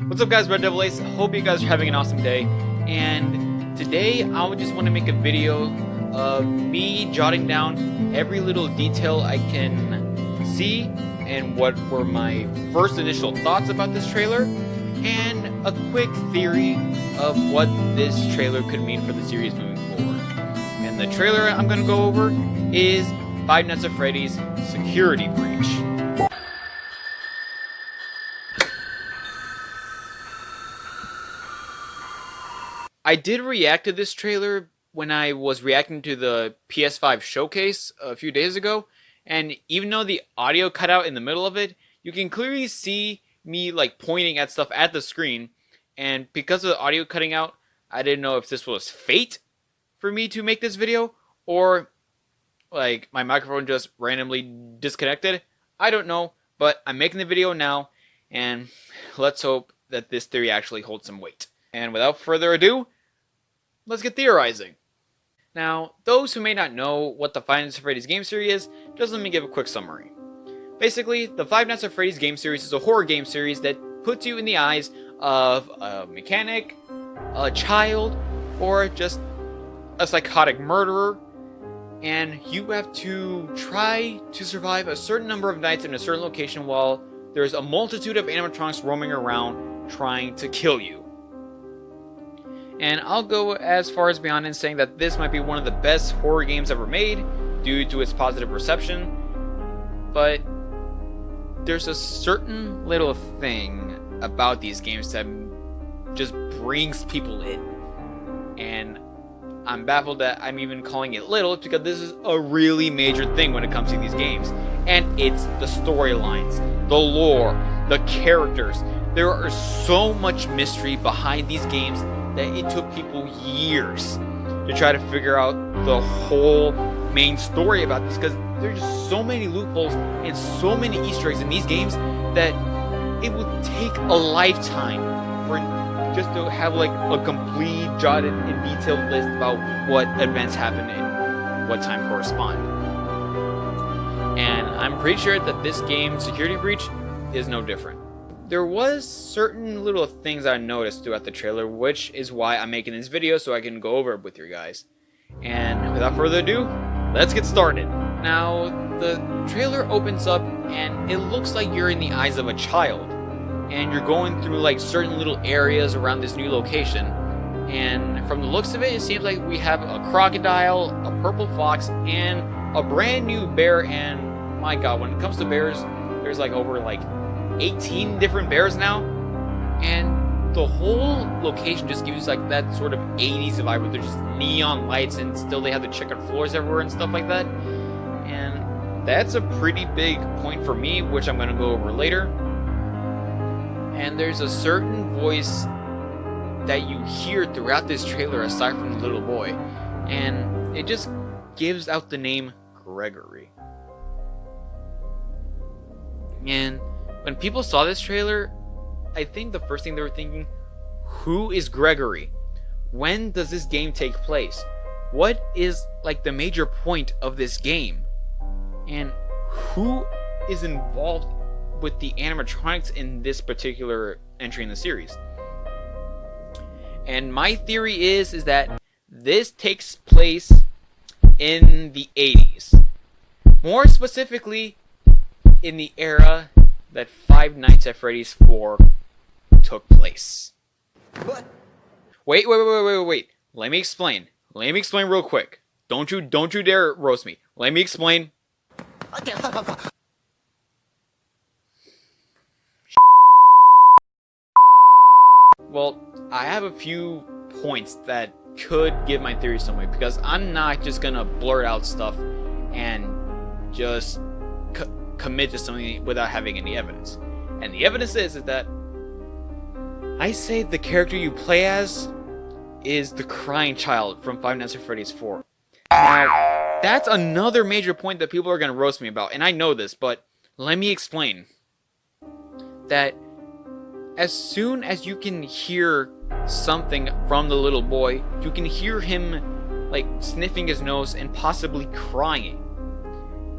What's up guys, Red Devil Ace. Hope you guys are having an awesome day. And today I would just want to make a video of me jotting down every little detail I can see and what were my first initial thoughts about this trailer, and a quick theory of what this trailer could mean for the series moving forward. And the trailer I'm going to go over is Five Nights at Freddy's Security Breach. I did react to this trailer when I was reacting to the PS5 showcase a few days ago, and even though the audio cut out in the middle of it, you can clearly see me like pointing at stuff at the screen, and because of the audio cutting out, I didn't know if this was fate for me to make this video, or like my microphone just randomly disconnected. I don't know, but I'm making the video now, and let's hope that this theory actually holds some weight. And without further ado, let's get theorizing. Now, those who may not know what the Five Nights at Freddy's game series is, just let me give a quick summary. Basically, the Five Nights at Freddy's game series is a horror game series that puts you in the eyes of a mechanic, a child, or just a psychotic murderer, and you have to try to survive a certain number of nights in a certain location while there's a multitude of animatronics roaming around trying to kill you. And I'll go as far as beyond in saying that this might be one of the best horror games ever made due to its positive reception, but there's a certain little thing about these games that just brings people in. And I'm baffled that I'm even calling it little, because this is a really major thing when it comes to these games. And it's the storylines, the lore, the characters. There are so much mystery behind these games that it took people years to try to figure out the whole main story about this, because there's just so many loopholes and so many Easter eggs in these games that it would take a lifetime for just to have like a complete jotted and detailed list about what events happened and what time correspond. And I'm pretty sure that this game, Security Breach, is no different. There was certain little things I noticed throughout the trailer, which is why I'm making this video, so I can go over it with you guys. And without further ado, let's get started. Now, the trailer opens up and it looks like you're in the eyes of a child, and you're going through like certain little areas around this new location. And from the looks of it, it seems like we have a crocodile, a purple fox, and a brand new bear. And my god, when it comes to bears, there's like over like 18 different bears now, and the whole location just gives you like that sort of 80s vibe where there's just neon lights and still they have the checkered floors everywhere and stuff like that. And that's a pretty big point for me, which I'm going to go over later. And there's a certain voice that you hear throughout this trailer aside from the little boy, and it just gives out the name Gregory. And when people saw this trailer, I think the first thing they were thinking, who is Gregory? When does this game take place? What is like the major point of this game? And who is involved with the animatronics in this particular entry in the series? And my theory is that this takes place in the 80s. More specifically, in the era that Five Nights at Freddy's 4 took place. What? Wait. Let me explain. Real quick. Don't you dare roast me. Let me explain. Well, I have a few points that could give my theory some weight, because I'm not just gonna blurt out stuff and just commit to something without having any evidence. And the evidence is that I say the character you play as is the crying child from Five Nights at Freddy's 4. Now, that's another major point that people are going to roast me about, and I know this, but let me explain. That as soon as you can hear something from the little boy, you can hear him like sniffing his nose and possibly crying.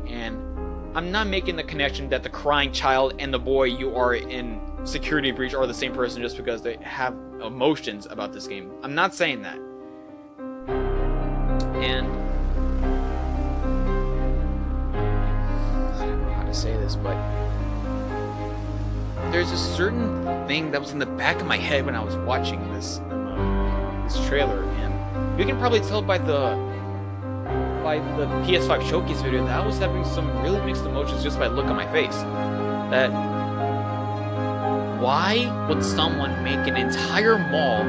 And I'm not making the connection that the crying child and the boy you are in security breach are the same person just because they have emotions about this game. I'm not saying that. And I don't know how to say this, but there's a certain thing that was in the back of my head when I was watching this trailer, and you can probably tell by the PS5 showcase video that I was having some really mixed emotions just by the look on my face. That why would someone make an entire mall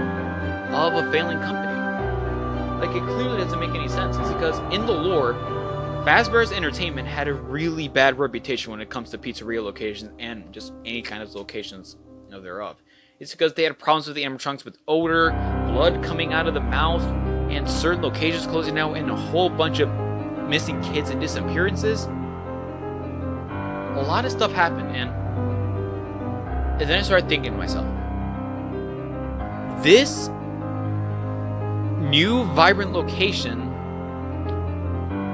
of a failing company? Like, it clearly doesn't make any sense. It's because in the lore, Fazbear's Entertainment had a really bad reputation when it comes to pizzeria locations and just any kind of locations thereof. It's because they had problems with the animatronics with odor, blood coming out of the mouth, and certain locations closing down, and a whole bunch of missing kids and disappearances. A lot of stuff happened, and then I started thinking to myself, this new vibrant location,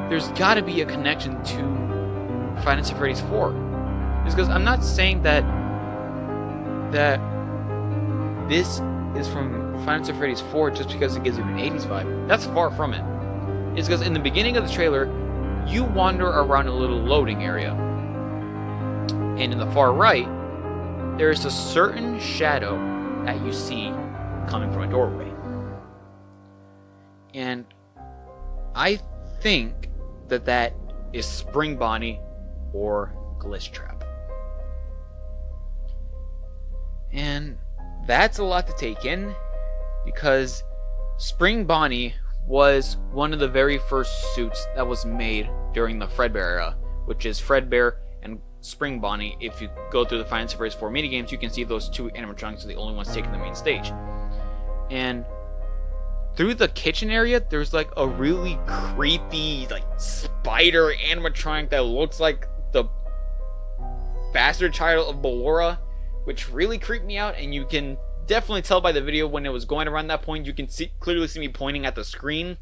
there's gotta be a connection to Five Nights at Freddy's 4. It's because I'm not saying that this is from Five Nights at Freddy's 4 just because it gives you an 80s vibe. That's far from it. It's because in the beginning of the trailer, you wander around a little loading area. And in the far right, there is a certain shadow that you see coming from a doorway. And I think that is Spring Bonnie or Glitch Trap. And that's a lot to take in, because Spring Bonnie was one of the very first suits that was made during the Fredbear era, which is Fredbear and Spring Bonnie. If you go through the Five Nights at Freddy's 4 minigames, you can see those two animatronics are the only ones taking the main stage. And through the kitchen area, there's like a really creepy, like, spider animatronic that looks like the bastard child of Ballora, which really creeped me out. And you can definitely tell by the video when it was going around that point, you can clearly see me pointing at the screen.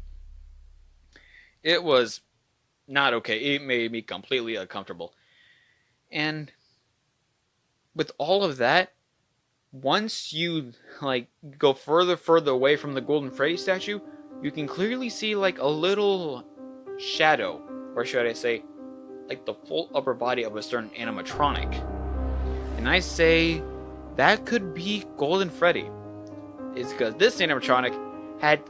It was not okay. It made me completely uncomfortable. And with all of that, once you go further away from the Golden Freddy statue, you can clearly see like a little shadow, or should I say, like the full upper body of a certain animatronic. And I say that could be Golden Freddy. It's because this animatronic had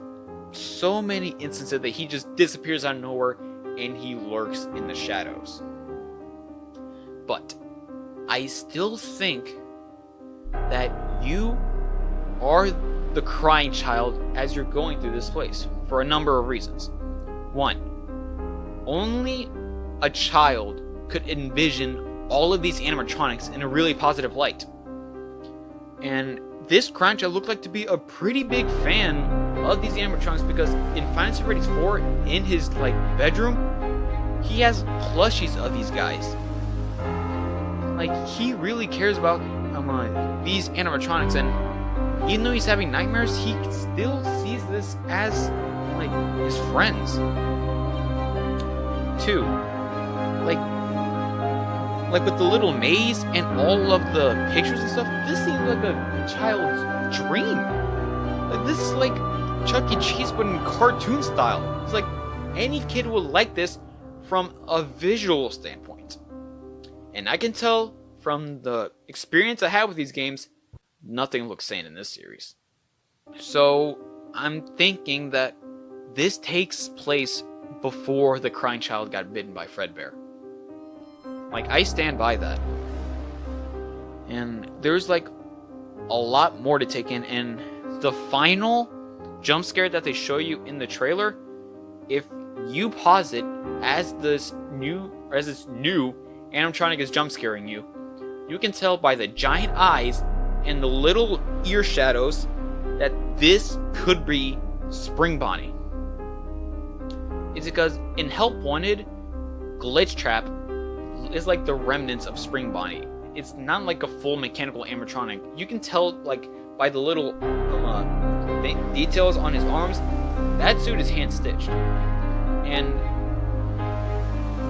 so many instances that he just disappears out of nowhere and he lurks in the shadows. But I still think that you are the crying child as you're going through this place for a number of reasons. One, only a child could envision all of these animatronics in a really positive light. And this crying child looked like to be a pretty big fan of these animatronics, because in Five Nights at Freddy's 4, in his bedroom, he has plushies of these guys. He really cares about these animatronics, and even though he's having nightmares, he still sees this as his friends. Two, with the little maze and all of the pictures and stuff, this seems like a child's dream. This is like Chuck E. Cheese but in cartoon style. It's like any kid would like this from a visual standpoint. And I can tell from the experience I had with these games, nothing looks sane in this series. So I'm thinking that this takes place before the crying child got bitten by Fredbear. I stand by that. And there's a lot more to take in, and the final jump scare that they show you in the trailer, if you pause it as this new animatronic is jump scaring you, you can tell by the giant eyes and the little ear shadows that this could be Spring Bonnie. It's because in Help Wanted, Glitch Trap is like the remnants of Spring Bonnie. It's not like a full mechanical animatronic. You can tell by the little details on his arms, that suit is hand stitched. And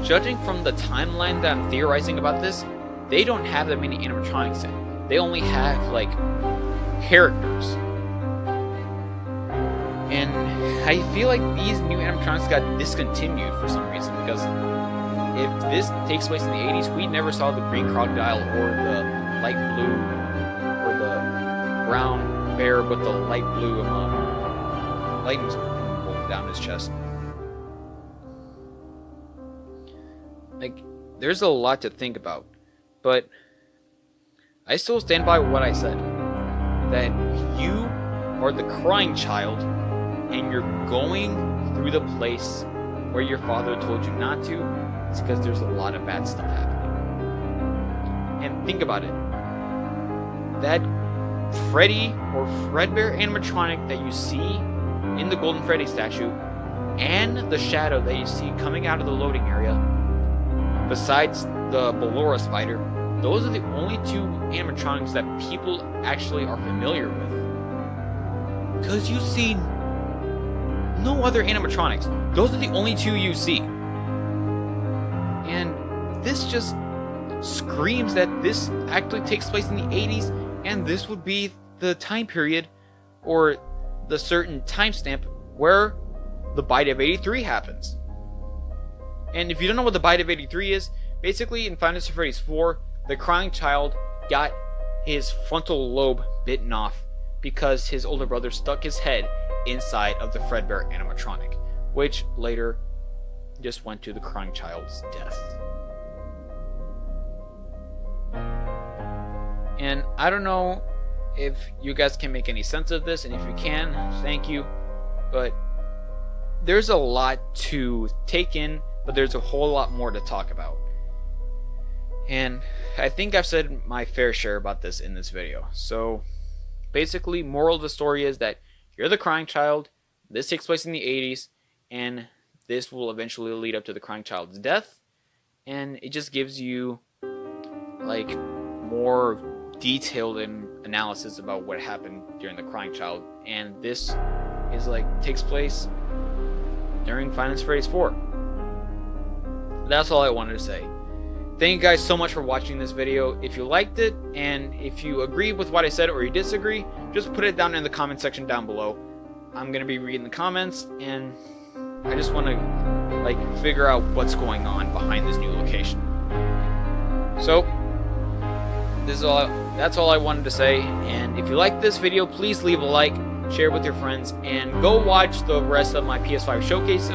judging from the timeline that I'm theorizing about this, they don't have that many animatronics in. They only have, like, characters. And I feel like these new animatronics got discontinued for some reason, because if this takes place in the 80s, we never saw the green crocodile or the light blue or the brown bear with the light blue lightning bolt down his chest. Like, there's a lot to think about, but I still stand by what I said, that you are the crying child and you're going through the place where your father told you not to. It's because there's a lot of bad stuff happening. And think about it. That Freddy or Fredbear animatronic that you see in the Golden Freddy statue and the shadow that you see coming out of the loading area, besides the Ballora spider, those are the only two animatronics that people actually are familiar with. Because you see no other animatronics. Those are the only two you see. And this just screams that this actually takes place in the 80s, and this would be the time period or the certain timestamp where the Bite of 83 happens. And if you don't know what the Bite of 83 is, basically in Five Nights at Freddy's 4, the crying child got his frontal lobe bitten off because his older brother stuck his head inside of the Fredbear animatronic, which later just went to the crying child's death. And I don't know if you guys can make any sense of this, and if you can, thank you. But there's a lot to take in, but there's a whole lot more to talk about. And I think I've said my fair share about this in this video. So basically, moral of the story is that you're the crying child, this takes place in the 80s, and this will eventually lead up to the crying child's death, and it just gives you like more detailed analysis about what happened during the crying child. And this is like takes place during Five Nights at Freddy's 4. That's all I wanted to say. Thank you guys so much for watching this video. If you liked it, and if you agree with what I said or you disagree, just put it down in the comment section down below. I'm going to be reading the comments, and I just want to like figure out what's going on behind this new location. So that's all I wanted to say. And if you like this video, please leave a like, share it with your friends, and go watch the rest of my PS5 showcase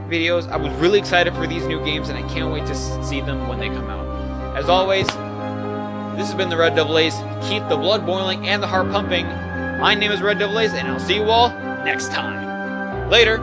videos. I was really excited for these new games, and I can't wait to see them when they come out. As always, this has been the Red Devil Ace. Keep the blood boiling and the heart pumping. My name is Red Devil Ace, and I'll see you all next time. Later!